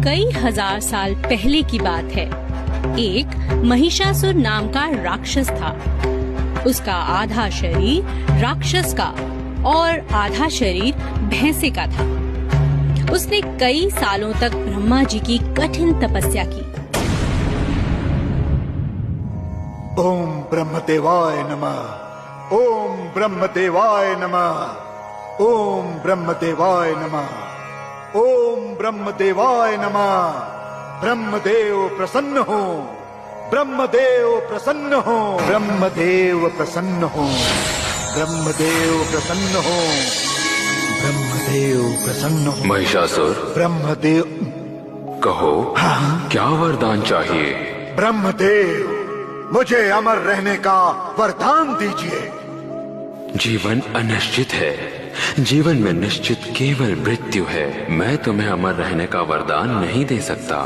कई हजार साल पहले की बात है। एक महिषासुर नाम का राक्षस था। उसका आधा शरीर राक्षस का और आधा शरीर भैंसे का था। उसने कई सालों तक ब्रह्मा जी की कठिन तपस्या की। ओम ब्रह्मदेवाय नमः। ओम ब्रह्मदेवाय नमः। ओम ब्रह्मदेवाय नमः। ओम ब्रह्मदेवाय नमः। ब्रह्मदेव प्रसन्न हो। ब्रह्मदेव प्रसन्न हो। ब्रह्मदेव प्रसन्न हो। ब्रह्मदेव प्रसन्न हो। ब्रह्मदेव प्रसन्न हो। महिषासुर, ब्रह्मदेव कहो, हाँ? क्या वरदान चाहिए? ब्रह्मदेव, मुझे अमर रहने का वरदान दीजिए। जीवन अनिश्चित है। जीवन में निश्चित केवल मृत्यु है। मैं तुम्हें अमर रहने का वरदान नहीं दे सकता।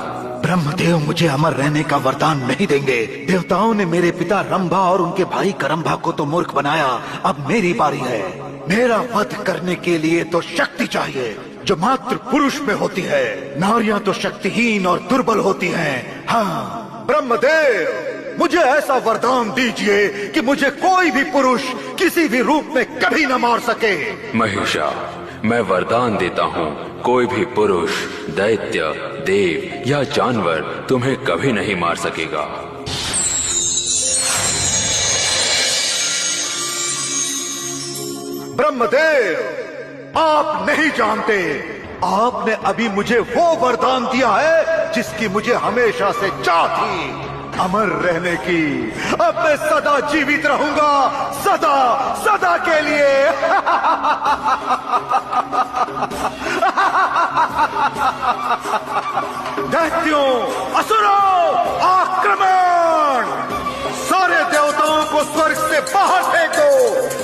ब्रह्मदेव मुझे अमर रहने का वरदान नहीं देंगे। देवताओं ने मेरे पिता रंभा और उनके भाई करंभा को तो मूर्ख बनाया। अब मेरी बारी है। मेरा वध करने के लिए तो शक्ति चाहिए जो मात्र पुरुष में होती है। नारियां तो शक्तिहीन और दुर्बल होती हैं। हाँ, ब्रह्मदेव मुझे ऐसा वरदान दीजिए कि मुझे कोई भी पुरुष किसी भी रूप में कभी न मार सके। महिषा, मैं वरदान देता हूँ, कोई भी पुरुष, दैत्य, देव या जानवर तुम्हें कभी नहीं मार सकेगा। ब्रह्मदेव, आप नहीं जानते, आपने अभी मुझे वो वरदान दिया है जिसकी मुझे हमेशा से चाह थी, अमर रहने की। अब मैं सदा जीवित रहूंगा, सदा सदा के लिए। दैत्यों, असुरों, आक्रमण! सारे देवताओं को स्वर्ग से बाहर फेंको।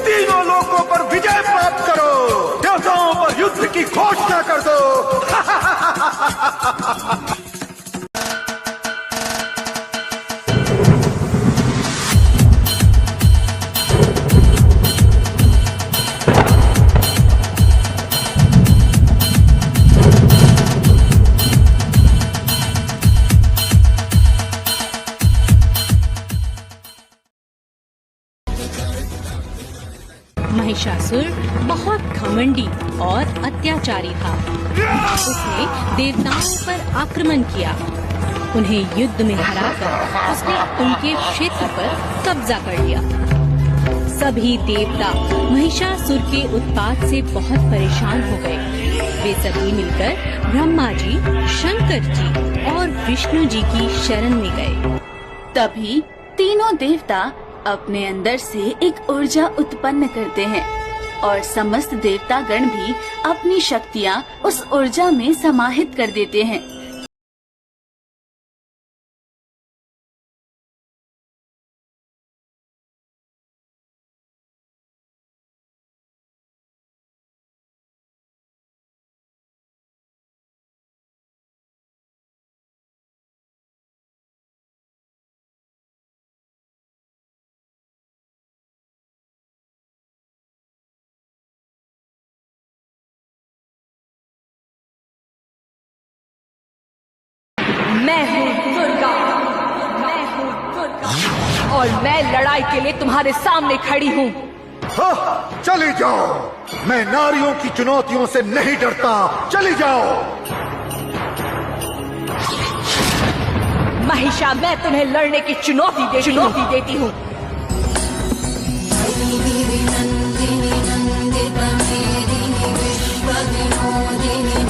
तीनों लोकों पर विजय प्राप्त करो। देवताओं पर युद्ध की घोषणा कर दो। महिषासुर बहुत घमंडी और अत्याचारी था। उसने देवताओं पर आक्रमण किया। उन्हें युद्ध में हराकर उसने उनके क्षेत्र पर कब्जा कर लिया। सभी देवता महिषासुर के उत्पात से बहुत परेशान हो गए। वे सभी मिलकर ब्रह्मा जी, शंकर जी और विष्णु जी की शरण में गए। तभी तीनों देवता अपने अंदर से एक ऊर्जा उत्पन्न करते हैं और समस्त देवतागण भी अपनी शक्तियाँ उस ऊर्जा में समाहित कर देते हैं। मैं हूँ दुर्गा, मैं हूँ दुर्गा और मैं लड़ाई के लिए तुम्हारे सामने खड़ी हूँ। चली जाओ, मैं नारियों की चुनौतियों से नहीं डरता। चली जाओ। महिषा, मैं तुम्हें लड़ने की चुनौती देती हूँ। नंदिनी नंदित मेदिनी विश्वविनोदिनी